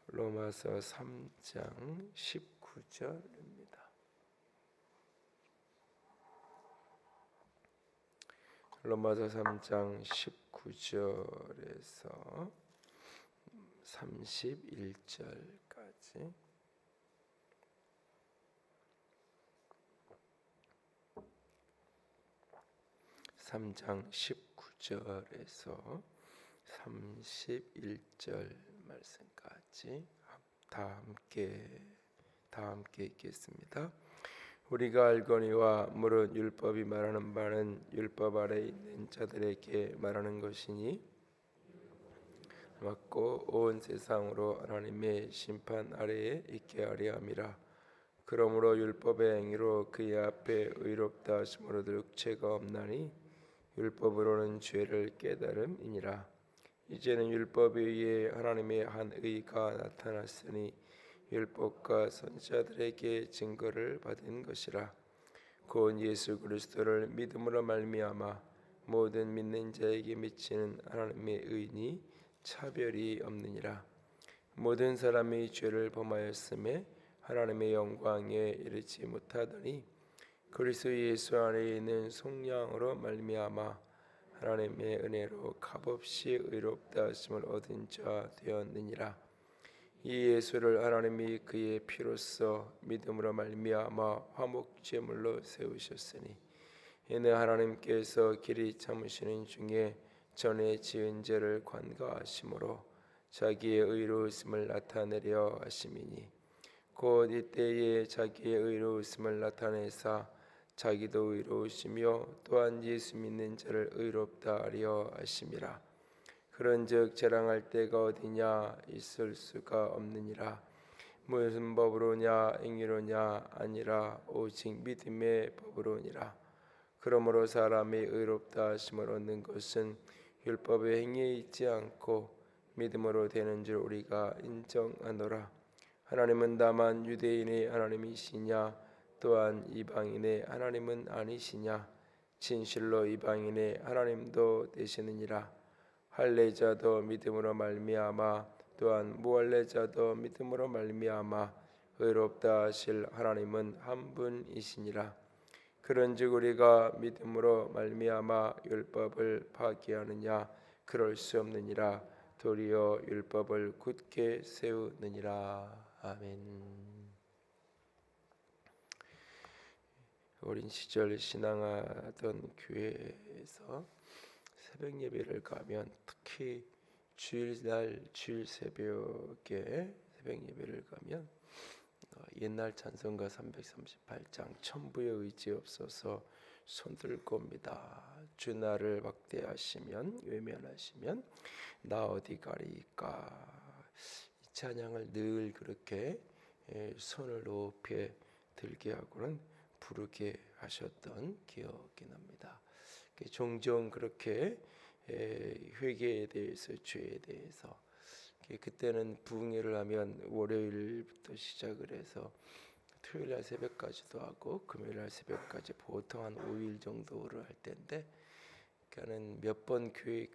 로마서 3장 19절입니다. 로마서 3장 19절에서 31절까지 (3장 19절에서 31절) 말씀까지 다 함께 읽겠습니다. 우리가 알거니와 물은 율법이 말하는 바는 율법 아래 있는 자들에게 말하는 것이니 맞고 온 세상으로 하나님의 심판 아래에 있게 하려 함이라. 그러므로 율법의 행위로 그의 앞에 의롭다 하심으로 득죄가 없나니 율법으로는 죄를 깨달음이니라. 이제는 율법에 의해 하나님의 한 의가 나타났으니 율법과 선지자들에게 증거를 받은 것이라. 곧 예수 그리스도를 믿음으로 말미암아 모든 믿는 자에게 미치는 하나님의 의니 차별이 없느니라. 모든 사람이 죄를 범하였음에 하나님의 영광에 이르지 못하더니 그리스도 예수 안에 있는 속량으로 말미암아 하나님의 은혜로 값없이 의롭다 하심을 얻은 자 되었느니라. 이 예수를 하나님이 그의 피로써 믿음으로 말미암아 화목제물로 세우셨으니 이는 하나님께서 길이 참으시는 중에 전에 지은 죄를 관가하심으로 자기의 의로우심을 나타내려 하심이니 곧 이때에 자기의 의로우심을 나타내사 자기도 의로우시며 또한 예수 믿는 자를 의롭다 하려 하심이라. 그런즉 자랑할 때가 어디냐 있을 수가 없느니라. 무슨 법으로냐 행위로냐 아니라 오직 믿음의 법으로니라. 그러므로 사람이 의롭다 하심을 얻는 것은 율법의 행위에 있지 않고 믿음으로 되는 줄 우리가 인정하노라. 하나님은 다만 유대인의 하나님이시냐 또한 이방인의 하나님은 아니시냐. 진실로 이방인의 하나님도 되시느니라. 할례자도 믿음으로 말미암아 또한 무할례자도 믿음으로 말미암아 의롭다 하실 하나님은 한 분이시니라. 그런즉 우리가 믿음으로 말미암아 율법을 파기하느냐 그럴 수 없느니라. 도리어 율법을 굳게 세우느니라. 아멘. 어린 시절 신앙하던 교회에서 새벽 예배를 가면 특히 주일날 주일 새벽에 새벽 예배를 가면 옛날 찬송가 338장 천부의 의지 없어서 손들고 옵니다. 주 나를 막대하시면 외면하시면 나 어디 가리까. 이 찬양을 늘 그렇게 손을 높이 들게 하고는 부르게 하셨던 기억이 납니다. 종종 그렇게 회개에 대해서 죄에 대해서 그때는 부흥회를 하면 월요일부터 시작을 해서 토요일날 새벽까지도 하고 금요일날 새벽까지 보통 한 5일 정도를 할 텐데 그러니까는 몇 번 교회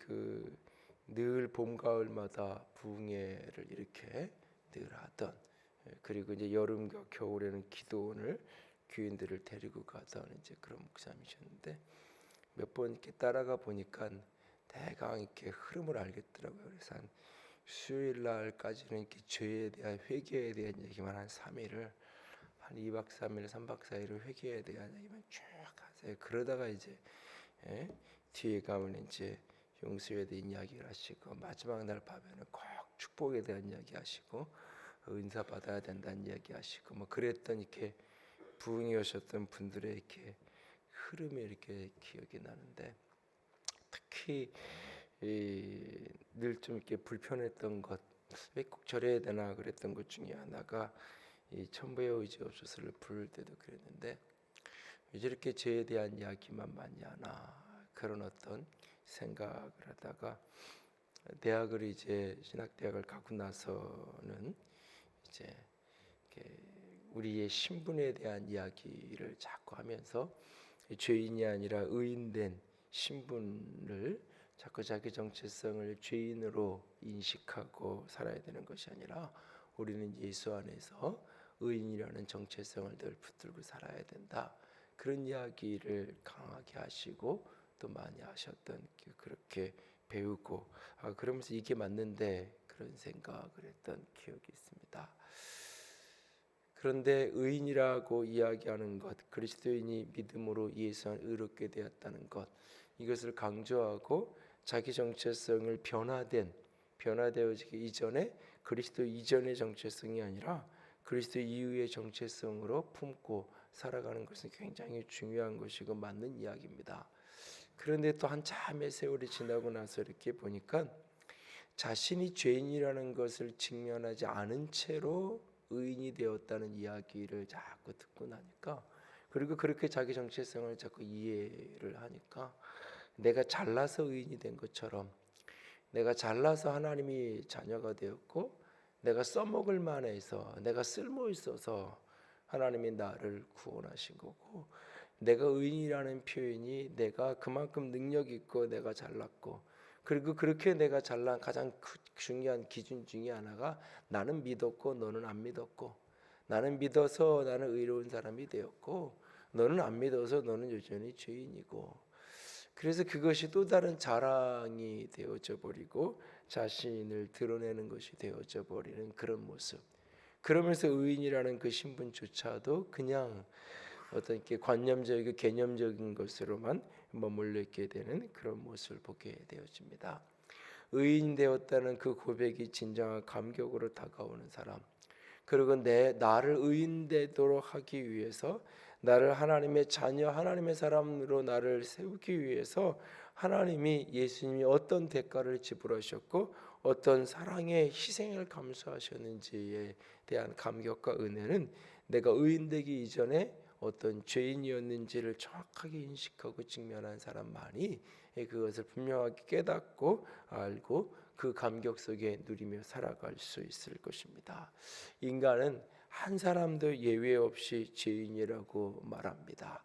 늘 봄 가을마다 부흥회를 이렇게 늘 하던 그리고 이제 여름과 겨울에는 기도원을 교인들을 데리고 가던 이제 그런 목사님이셨는데 몇 번 이렇게 따라가 보니까 대강 이렇게 흐름을 알겠더라고요. 그래서 한 수요일 날까지는 이렇게 죄에 대한 회개에 대한 얘기만 한 3일을 한 2박 3일 3박 4일을 회개에 대한 얘기만 쭉 하세요. 그러다가 이제 뒤에 가면 이제 용서에 대한 이야기를 하시고 마지막 날 밤에는 꼭 축복에 대한 이야기 하시고 은사 받아야 된다는 이야기 하시고 뭐 그랬던 이렇게 부흥해 오셨던 분들의 이렇게 흐름이 이렇게 기억이 나는데 특히 늘 좀 이렇게 불편했던 것, 왜 꼭 저래야 되나 그랬던 것 중에 하나가 이 천부의 의지 없어서를 부를 때도 그랬는데 왜 저렇게 죄에 대한 이야기만 많이 하나 그런 어떤 생각을 하다가 대학을 이제 신학대학을 가고 나서는 이제 우리의 신분에 대한 이야기를 자꾸 하면서 죄인이 아니라 의인된 신분을 자꾸 자기 정체성을 죄인으로 인식하고 살아야 되는 것이 아니라 우리는 예수 안에서 의인이라는 정체성을 늘 붙들고 살아야 된다. 그런 이야기를 강하게 하시고 또 많이 하셨던, 그렇게 배우고 그러면서 이게 맞는데 그런 생각을 했던 기억이 있습니다. 그런데 의인이라고 이야기하는 것, 그리스도인이 믿음으로 예수 안에 의롭게 되었다는 것, 이것을 강조하고 자기 정체성을 변화되어지기 이전에 그리스도 이전의 정체성이 아니라 그리스도 이후의 정체성으로 품고 살아가는 것은 굉장히 중요한 것이고 맞는 이야기입니다. 그런데 또 한참의 세월이 지나고 나서 이렇게 보니까 자신이 죄인이라는 것을 직면하지 않은 채로 의인이 되었다는 이야기를 자꾸 듣고 나니까, 그리고 그렇게 자기 정체성을 자꾸 이해를 하니까 내가 잘나서 의인이 된 것처럼, 내가 잘나서 하나님이 자녀가 되었고, 내가 써먹을 만해서, 내가 쓸모 있어서 하나님이 나를 구원하신 거고, 내가 의인이라는 표현이 내가 그만큼 능력 있고 내가 잘났고, 그리고 그렇게 내가 잘난 가장 중요한 기준 중에 하나가 나는 믿었고 너는 안 믿었고, 나는 믿어서 나는 의로운 사람이 되었고 너는 안 믿어서 너는 여전히 죄인이고, 그래서 그것이 또 다른 자랑이 되어져 버리고 자신을 드러내는 것이 되어져 버리는 그런 모습. 그러면서 의인이라는 그 신분조차도 그냥 어떤 이렇게 관념적이고 개념적인 것으로만 머물러 있게 되는 그런 모습을 보게 되어집니다. 의인 되었다는 그 고백이 진정한 감격으로 다가오는 사람, 그리고 나를 의인 되도록 하기 위해서, 나를 하나님의 자녀, 하나님의 사람으로 나를 세우기 위해서 하나님이, 예수님이 어떤 대가를 지불하셨고 어떤 사랑의 희생을 감수하셨는지에 대한 감격과 은혜는 내가 의인 되기 이전에 어떤 죄인이었는지를 정확하게 인식하고 직면한 사람만이 그것을 분명하게 깨닫고 알고 그 감격 속에 누리며 살아갈 수 있을 것입니다. 인간은 한 사람도 예외 없이 죄인이라고 말합니다.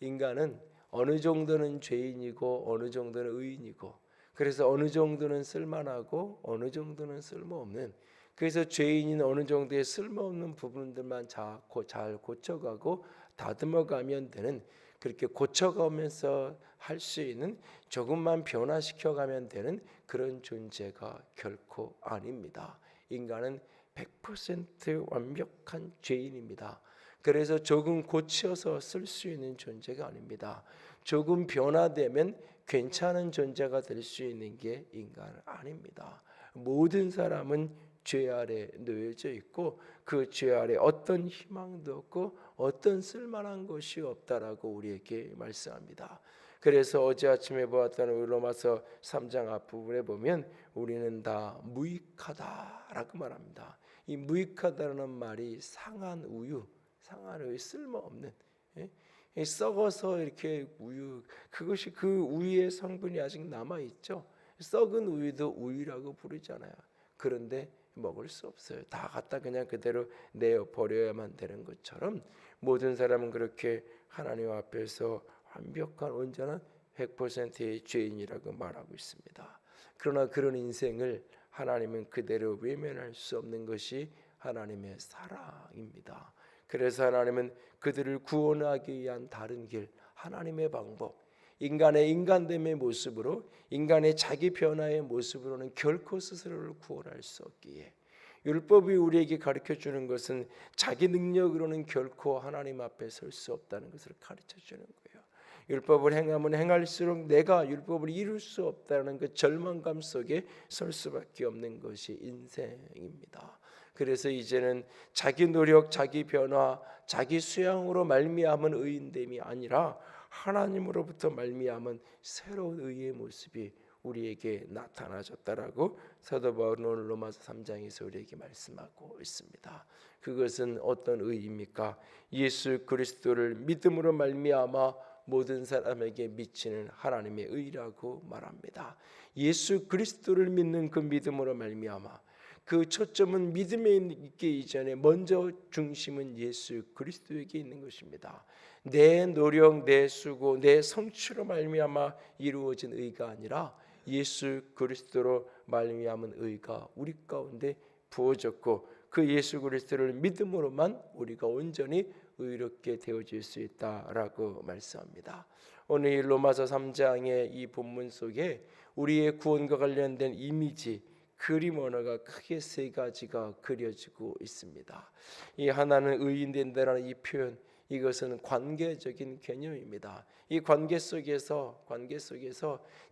인간은 어느 정도는 죄인이고 어느 정도는 의인이고, 그래서 어느 정도는 쓸만하고 어느 정도는 쓸모없는, 그래서 죄인인 어느 정도의 쓸모없는 부분들만 잘 고쳐가고 다듬어가면 되는, 그렇게 고쳐가면서 할 수 있는, 조금만 변화시켜가면 되는 그런 존재가 결코 아닙니다. 인간은 100% 완벽한 죄인입니다. 그래서 조금 고쳐서 쓸 수 있는 존재가 아닙니다. 조금 변화되면 괜찮은 존재가 될 수 있는 게 인간은 아닙니다. 모든 사람은 죄 아래 놓여져 있고 그 죄 아래 어떤 희망도 없고 어떤 쓸만한 것이 없다라고 우리에게 말씀합니다. 그래서 어제 아침에 보았던 로마서 3장 앞부분에 보면 우리는 다 무익하다라고 말합니다. 이 무익하다라는 말이 상한 우유, 쓸모없는, 썩어서 이렇게 우유, 그것이 그 우유의 성분이 아직 남아 있죠. 썩은 우유도 우유라고 부르잖아요. 그런데 먹을 수 없어요. 다 갖다 그냥 그대로 내어 버려야만 되는 것처럼 모든 사람은 그렇게 하나님 앞에서 완벽한 온전한 100%의 죄인이라고 말하고 있습니다. 그러나 그런 인생을 하나님은 그대로 외면할 수 없는 것이 하나님의 사랑입니다. 그래서 하나님은 그들을 구원하기 위한 다른 길, 하나님의 방법, 인간의 인간됨의 모습으로, 인간의 자기 변화의 모습으로는 결코 스스로를 구원할 수 없기에, 율법이 우리에게 가르쳐주는 것은 자기 능력으로는 결코 하나님 앞에 설 수 없다는 것을 가르쳐주는 거예요. 율법을 행하면 행할수록 내가 율법을 이룰 수 없다는 그 절망감 속에 설 수밖에 없는 것이 인생입니다. 그래서 이제는 자기 노력, 자기 변화, 자기 수양으로 말미암은 의인됨이 아니라 하나님으로부터 말미암은 새로운 의의 모습이 우리에게 나타나졌다라고 사도 바울은 오늘 로마서 3장에서 우리에게 말씀하고 있습니다. 그것은 어떤 의입니까? 예수 그리스도를 믿음으로 말미암아 모든 사람에게 미치는 하나님의 의라고 말합니다. 예수 그리스도를 믿는 그 믿음으로 말미암아, 그 초점은 믿음에 있기 이전에 먼저 중심은 예수 그리스도에게 있는 것입니다. 내 노력, 내 수고, 내 성취로 말미암아 이루어진 의가 아니라 예수 그리스도로 말미암은 의가 우리 가운데 부어졌고 그 예수 그리스도를 믿음으로만 우리가 온전히 의롭게 되어질 수 있다라고 말씀합니다. 오늘 이 로마서 3장의 이 본문 속에 우리의 구원과 관련된 이미지, 그림 언어가 크게 세 가지가 그려지고 있습니다. 이 하나는 의인 된다라는 이 표현, 이것은 관계적인 개념입니다. 이 관계 속에서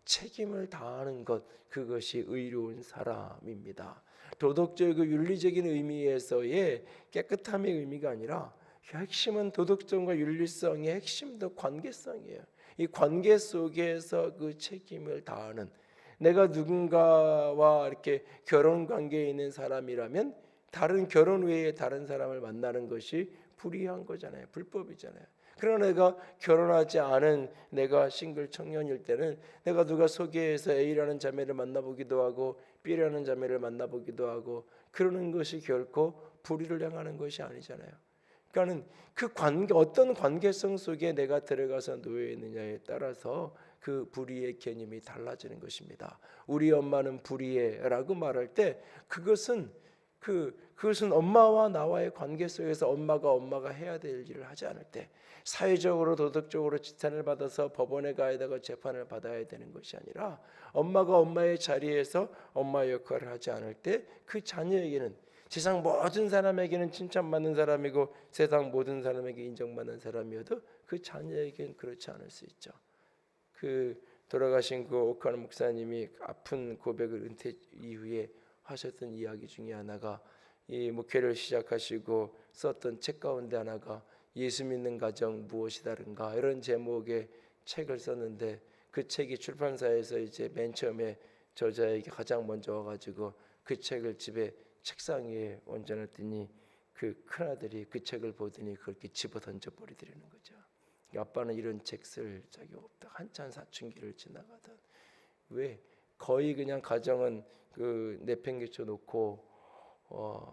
책임을 다하는 것, 그것이 의로운 사람입니다. 도덕적이고 윤리적인 의미에서의 깨끗함의 의미가 아니라 핵심은 도덕성과 윤리성의 핵심도 관계성이에요. 이 관계 속에서 그 책임을 다하는, 내가 누군가와 이렇게 결혼 관계에 있는 사람이라면 다른 결혼 외에 다른 사람을 만나는 것이 불의한 거잖아요. 불법이잖아요. 그러나 내가 결혼하지 않은 내가 싱글 청년일 때는 내가 누가 소개해서 A라는 자매를 만나보기도 하고 B라는 자매를 만나보기도 하고 그러는 것이 결코 불의를 행하는 것이 아니잖아요. 그러니까는 그 관계, 어떤 관계성 속에 내가 들어가서 놓여 있느냐에 따라서 그 불의의 개념이 달라지는 것입니다. 우리 엄마는 불의해라고 말할 때 그것은 엄마와 나와의 관계 속에서 엄마가 해야 될 일을 하지 않을 때, 사회적으로 도덕적으로 지탄을 받아서 법원에 가야 되고 재판을 받아야 되는 것이 아니라 엄마가 엄마의 자리에서 엄마 역할을 하지 않을 때 그 자녀에게는, 세상 모든 사람에게는 칭찬받는 사람이고 세상 모든 사람에게 인정받는 사람이어도 그 자녀에게는 그렇지 않을 수 있죠. 그 돌아가신 그 오카노 목사님이 아픈 고백을 은퇴 이후에 하셨던 이야기 중에 하나가, 이 목회를 시작하시고 썼던 책 가운데 하나가 예수 믿는 가정 무엇이 다른가, 이런 제목의 책을 썼는데, 그 책이 출판사에서 이제 맨 처음에 저자에게 가장 먼저 와가지고 그 책을 집에 책상 위에 얹어놨더니 그 큰아들이 그 책을 보더니 그렇게 집어 던져버리더라는 거죠. 아빠는 이런 책 쓸 자격 없다. 한참 사춘기를 지나가던, 왜 거의 그냥 가정은 그 내팽개쳐 놓고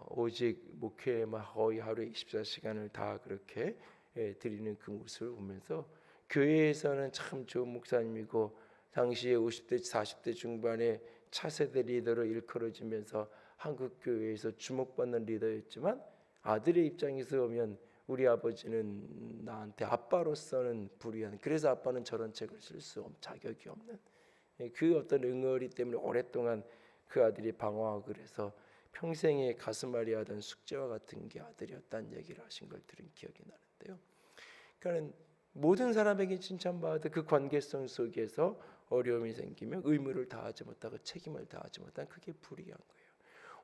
오직 목회에만 거의 하루에 24시간을 다 그렇게 드리는 그 모습을 보면서, 교회에서는 참 좋은 목사님이고 당시에 50대 40대 중반에 차세대 리더로 일컬어지면서 한국 교회에서 주목받는 리더였지만, 아들의 입장에서 보면 우리 아버지는 나한테 아빠로서는 불의한, 그래서 아빠는 저런 책을 쓸 수 자격이 없는, 그 어떤 응어리 때문에 오랫동안 그 아들이 방황하고 그래서 평생에 가슴앓이 하던 숙제와 같은 게 아들이었다는 얘기를 하신 걸 들은 기억이 나는데요. 그러니까 모든 사람에게 칭찬받을 그 관계성 속에서 어려움이 생기면 의무를 다하지 못하고 책임을 다하지 못한, 그게 불의한 거예요.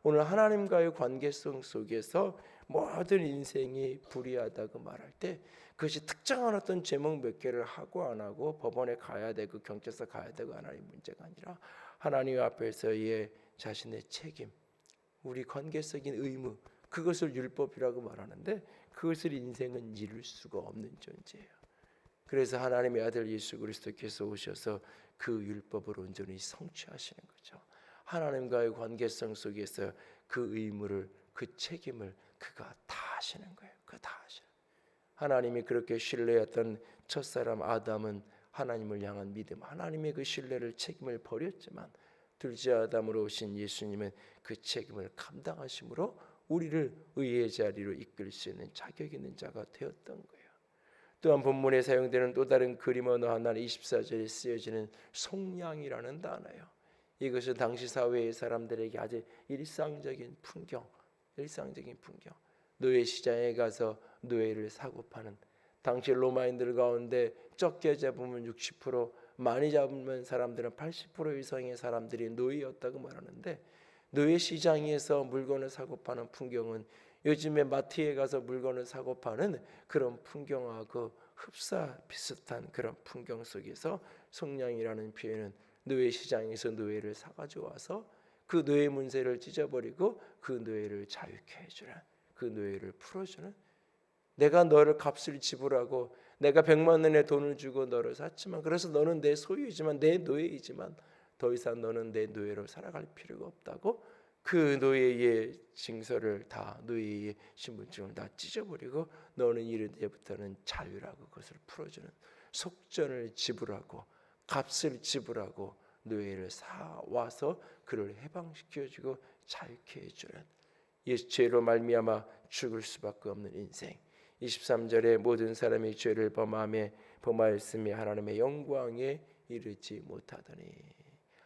오늘 하나님과의 관계성 속에서 모든 인생이 불의하다고 말할 때, 그것이 특정한 어떤 제목 몇 개를 하고 안 하고 법원에 가야 되고 경찰서 가야 되고 안 하는 문제가 아니라 하나님 앞에서의 자신의 책임, 우리 관계적인 의무, 그것을 율법이라고 말하는데 그것을 인생은 이룰 수가 없는 존재예요. 그래서 하나님의 아들 예수 그리스도께서 오셔서 그 율법을 온전히 성취하시는 거죠. 하나님과의 관계성 속에서 그 의무를, 그 책임을 그가 다 하시는 거예요. 다 하셔. 하나님이 그렇게 신뢰했던 첫사람 아담은 하나님을 향한 믿음, 하나님의 그 신뢰를, 책임을 버렸지만 둘째 아담으로 오신 예수님은 그 책임을 감당하심으로 우리를 의의 자리로 이끌 수 있는 자격 있는 자가 되었던 거예요. 또한 본문에 사용되는 또 다른 그림 언어 하나는 24절에 쓰여지는 속량이라는 단어예요. 이것은 당시 사회의 사람들에게 아주 일상적인 풍경. 노예 시장에 가서 노예를 사고 파는, 당시 로마인들 가운데 적게 잡으면 60%, 많이 잡으면 사람들은 80% 이상의 사람들이 노예였다고 말하는데, 노예 시장에서 물건을 사고 파는 풍경은 요즘에 마트에 가서 물건을 사고 파는 그런 풍경하고 흡사 비슷한 그런 풍경 속에서 속량이라는 표현은 노예 시장에서 노예를 사가지고 와서 그 노예 문제를 찢어버리고 그 노예를 자유케 해주는, 그 노예를 풀어주는, 내가 너를 값을 지불하고 내가 100만 원의 돈을 주고 너를 샀지만, 그래서 너는 내 소유이지만 내 노예이지만 더 이상 너는 내 노예로 살아갈 필요가 없다고 그 노예의 징서를 다, 노예의 신분증을 다 찢어버리고 너는 이제부터는 자유라고 그것을 풀어주는, 속전을 지불하고 값을 지불하고 노예를 사와서 그를 해방시켜주고 자유케 해주는, 예수 죄로 말미암아 죽을 수밖에 없는 인생. 23절에 모든 사람이 죄를 범하였으며 하나님의 영광에 이르지 못하더니,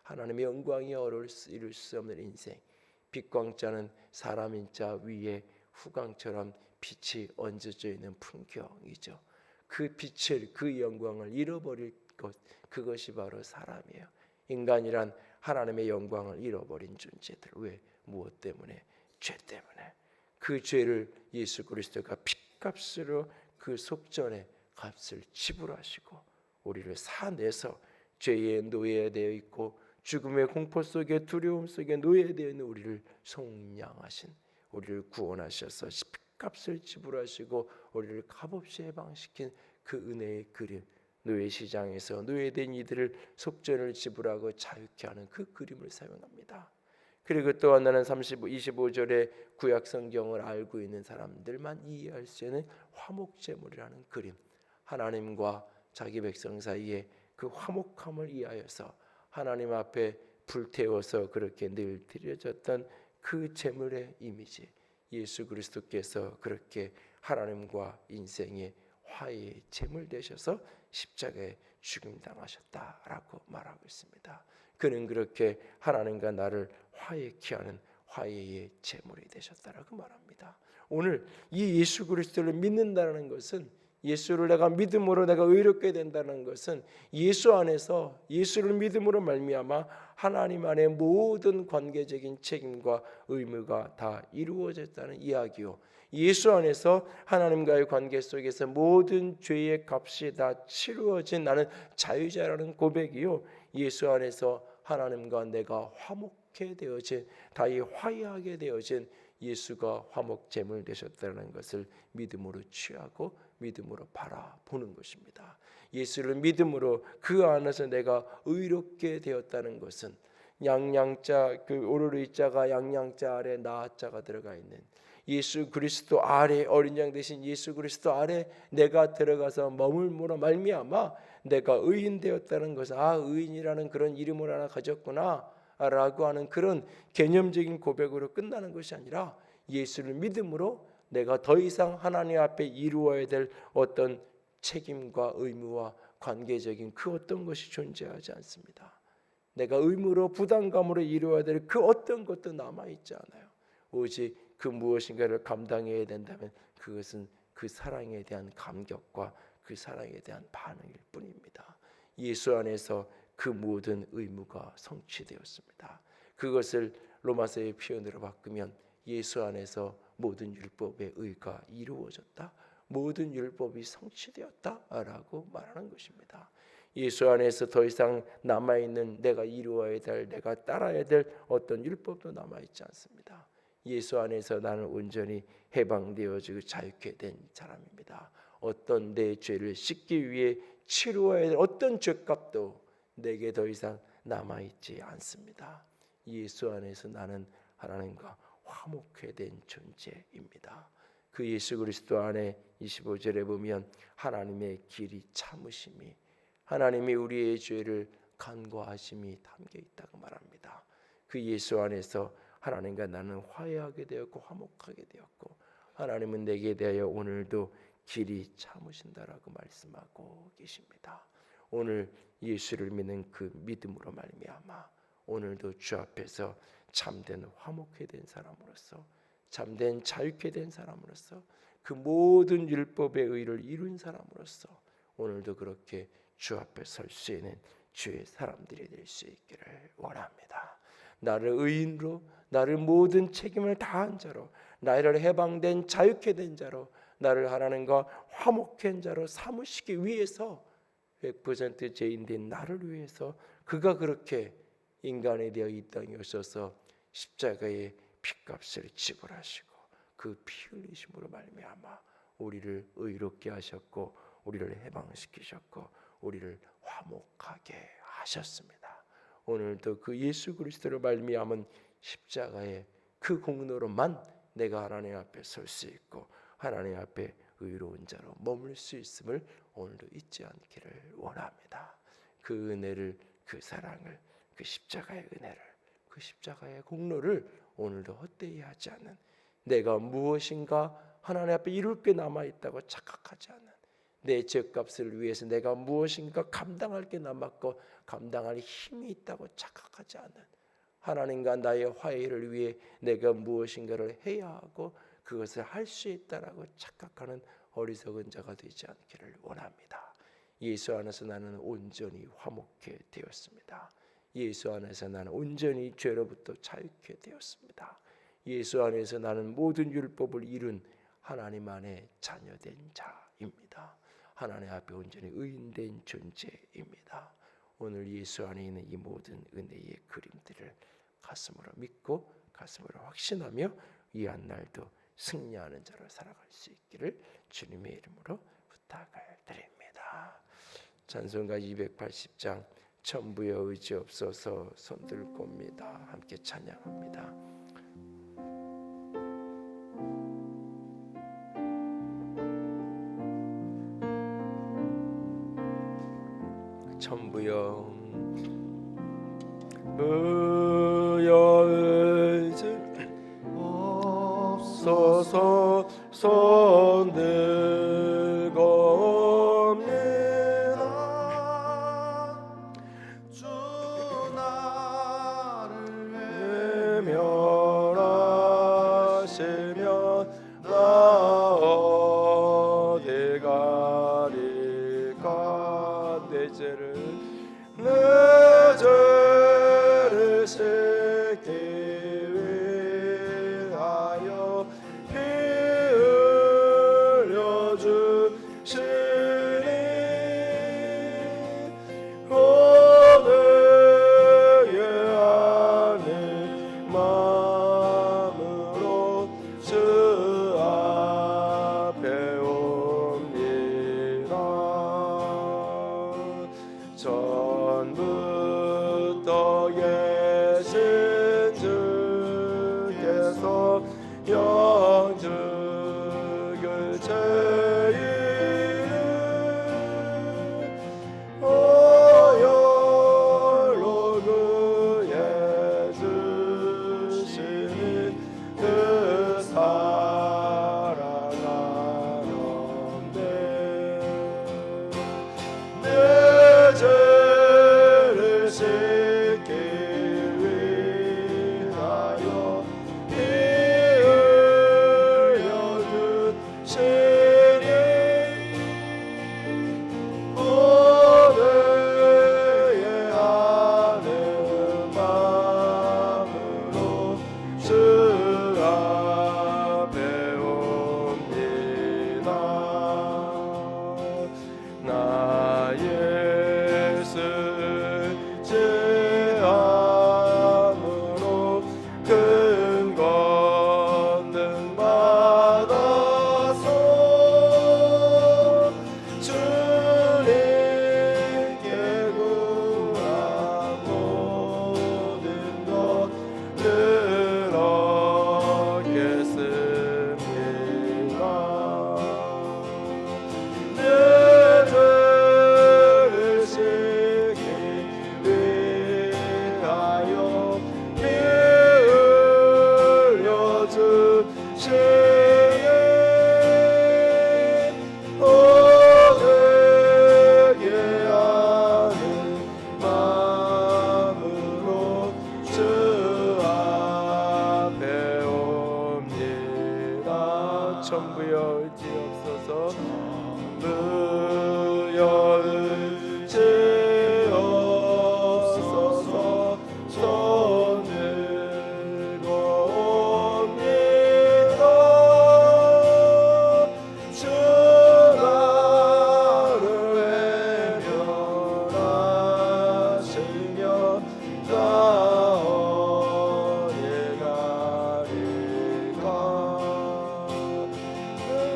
하나님의 영광이 이룰 수 없는 인생. 빛광자는 사람인 자 위에 후광처럼 빛이 얹어져 있는 풍경이죠. 그 빛을, 그 영광을 잃어버릴 것, 그것이 바로 사람이에요. 인간이란 하나님의 영광을 잃어버린 존재들. 왜? 무엇 때문에? 죄 때문에. 그 죄를 예수 그리스도가 핏값으로 그 속전의 값을 지불하시고 우리를 사내서 죄의 노예되어 있고 죽음의 공포 속에, 두려움 속에 노예되어 있는 우리를 속량하신, 우리를 구원하셔서 핏값을 지불하시고 우리를 값없이 해방시킨 그 은혜의 그림, 노예 시장에서 노예된 이들을 속전을 지불하고 자유케 하는 그 그림을 사용합니다. 그리고 또 하나는 25절의 구약 성경을 알고 있는 사람들만 이해할 수 있는 화목제물이라는 그림, 하나님과 자기 백성 사이에 그 화목함을 이해하여서 하나님 앞에 불태워서 그렇게 늘 드려졌던 그 제물의 이미지, 예수 그리스도께서 그렇게 하나님과 인생의 화해의 제물 되셔서 십자가에 죽임당하셨다라고 말하고 있습니다. 그는 그렇게 하나님과 나를 화해케 하는 화해의 제물이 되셨다라고 말합니다. 오늘 이 예수 그리스도를 믿는다는 것은, 예수를 내가 믿음으로 내가 의롭게 된다는 것은 예수 안에서, 예수를 믿음으로 말미암아 하나님 안에 모든 관계적인 책임과 의무가 다 이루어졌다는 이야기요, 예수 안에서 하나님과의 관계 속에서 모든 죄의 값이 다 치루어진 나는 자유자라는 고백이요, 예수 안에서 하나님과 내가 화목해 되어진, 다시 화해하게 되어진 예수가 화목제물 되셨다는 것을 믿음으로 취하고 믿음으로 바라보는 것입니다. 예수를 믿음으로 그 안에서 내가 의롭게 되었다는 것은 양양자, 그 오르르이 자가 양양자 아래 나자가 들어가 있는 예수 그리스도 아래, 어린 양 대신 예수 그리스도 아래 내가 들어가서 머물므로 말미암아 내가 의인 되었다는 것은, 아, 의인이라는 그런 이름을 하나 가졌구나 라고 하는 그런 개념적인 고백으로 끝나는 것이 아니라 예수를 믿음으로 내가 더 이상 하나님 앞에 이루어야 될 어떤 책임과 의무와 관계적인 그 어떤 것이 존재하지 않습니다. 내가 의무로 부담감으로 이루어야 될 그 어떤 것도 남아있지 않아요. 오직 그 무엇인가를 감당해야 된다면 그것은 그 사랑에 대한 감격과 그 사랑에 대한 반응일 뿐입니다. 예수 안에서 그 모든 의무가 성취되었습니다. 그것을 로마서의 표현으로 바꾸면 예수 안에서 모든 율법의 의가 이루어졌다, 모든 율법이 성취되었다라고 말하는 것입니다. 예수 안에서 더 이상 남아있는 내가 이루어야 될, 내가 따라야 될 어떤 율법도 남아있지 않습니다. 예수 안에서 나는 온전히 해방되어지고 자유케 된 사람입니다. 어떤 내 죄를 씻기 위해 치루어야 될 어떤 죄값도 내게 더 이상 남아있지 않습니다. 예수 안에서 나는 하나님과 화목해 된 존재입니다. 그 예수 그리스도 안에 25절에 보면 하나님의 길이 참으심이, 하나님이 우리의 죄를 간과하심이 담겨 있다고 말합니다. 그 예수 안에서 하나님과 나는 화해하게 되었고 화목하게 되었고, 하나님은 내게 대하여 오늘도 길이 참으신다라고 말씀하고 계십니다. 오늘 예수를 믿는 그 믿음으로 말미암아 오늘도 주 앞에서 참된 화목해 된 사람으로서, 참된 자유케 된 사람으로서, 그 모든 율법의 의를 이룬 사람으로서 오늘도 그렇게 주 앞에 설 수 있는 주의 사람들이 될 수 있기를 원합니다. 나를 의인으로, 나를 모든 책임을 다한 자로, 나를 해방된 자유케 된 자로, 나를 하나님과 화목한 자로 삼으시기 위해서 100% 죄인된 나를 위해서 그가 그렇게 인간이 되어 이 땅에 오셔서 십자가의 피값을 지불하시고 그 피 흘리심으로 말미암아 우리를 의롭게 하셨고 우리를 해방시키셨고 우리를 화목하게 하셨습니다. 오늘도 그 예수 그리스도로 말미암은 십자가의 그 공로로만 내가 하나님 앞에 설 수 있고 하나님 앞에 의로운 자로 머물 수 있음을 오늘도 잊지 않기를 원합니다. 그 은혜를, 그 사랑을, 그 십자가의 은혜를, 그 십자가의 공로를 오늘도 헛되이 하지 않는 내가 무엇인가 하나님 앞에 이룰 게 남아있다고 착각하지 않는, 내 죄값을 위해서 내가 무엇인가 감당할 게 남았고 감당할 힘이 있다고 착각하지 않는, 하나님과 나의 화해를 위해 내가 무엇인가를 해야 하고 그것을 할 수 있다라고 착각하는 어리석은 자가 되지 않기를 원합니다. 예수 안에서 나는 온전히 화목해 되었습니다. 예수 안에서 나는 온전히 죄로부터 자유케 되었습니다. 예수 안에서 나는 모든 율법을 이룬 하나님 안에 자녀된 자입니다. 하나님 앞에 온전히 의인된 존재입니다. 오늘 예수 안에 있는 이 모든 은혜의 그림들을 가슴으로 믿고 가슴으로 확신하며 이 한 날도 승리하는 자로 살아갈 수 있기를 주님의 이름으로 부탁을 드립니다. 찬송가 280장 천부여 의지 없어서 손들 겁니다. 함께 찬양합니다. 천부여 의지 없어서 손들 겁니다. 주 나를 외면하시면 나 어디 가리까. 내 죄를 씻기 위하여 피 흘려 주시니 오늘 예하는 마음으로 주 앞에 옵니다. 전부터 계신 주께서 영죽을 죄인을 오열로 구해 주시는 그 사랑하는데 내 죄를 씻기 위하여 피 흘려 주시니 오늘 예하는 마음으로 주 앞에 옵니다. 나의 죄함으로 큰 권능 받아서 주님께 구한 모든 것 들었겠습니다. 내 죄를 씻기 위하여 피 흘려 주시니 오늘 예하는 마음으로 주 앞에 옵니다. 천부여 의지 없어서 천부여 의지 없어서 손을 옵니다. 주 나를 외면하시며 나 어디 가리까.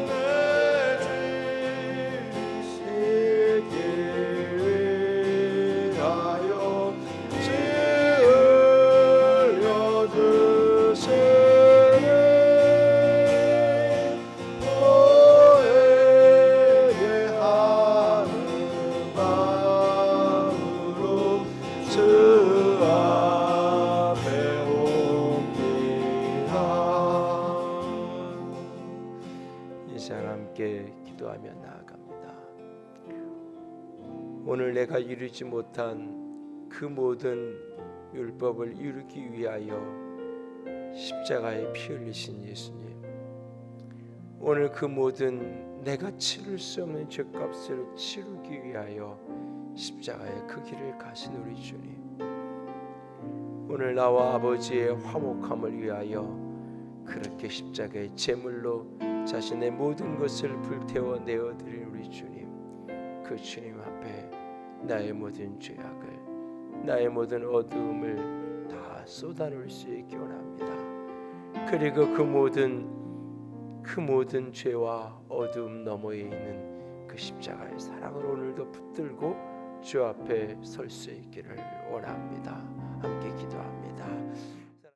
내 죄를 함께 기도하며 나아갑니다. 오늘 내가 이루지 못한 그 모든 율법을 이루기 위하여 십자가에 피 흘리신 예수님, 오늘 그 모든 내가 치를 수 없는 죄값을 치르기 위하여 십자가의 그 길을 가신 우리 주님, 오늘 나와 아버지의 화목함을 위하여 그렇게 십자가의 제물로 자신의 모든 것을 불태워 내어드린 우리 주님, 그 주님 앞에 나의 모든 죄악을, 나의 모든 어두움을 다 쏟아놓을 수 있게 원합니다. 그리고 그 모든 죄와 어두움 너머에 있는 그 십자가의 사랑을 오늘도 붙들고 주 앞에 설 수 있기를 원합니다. 함께 기도합니다.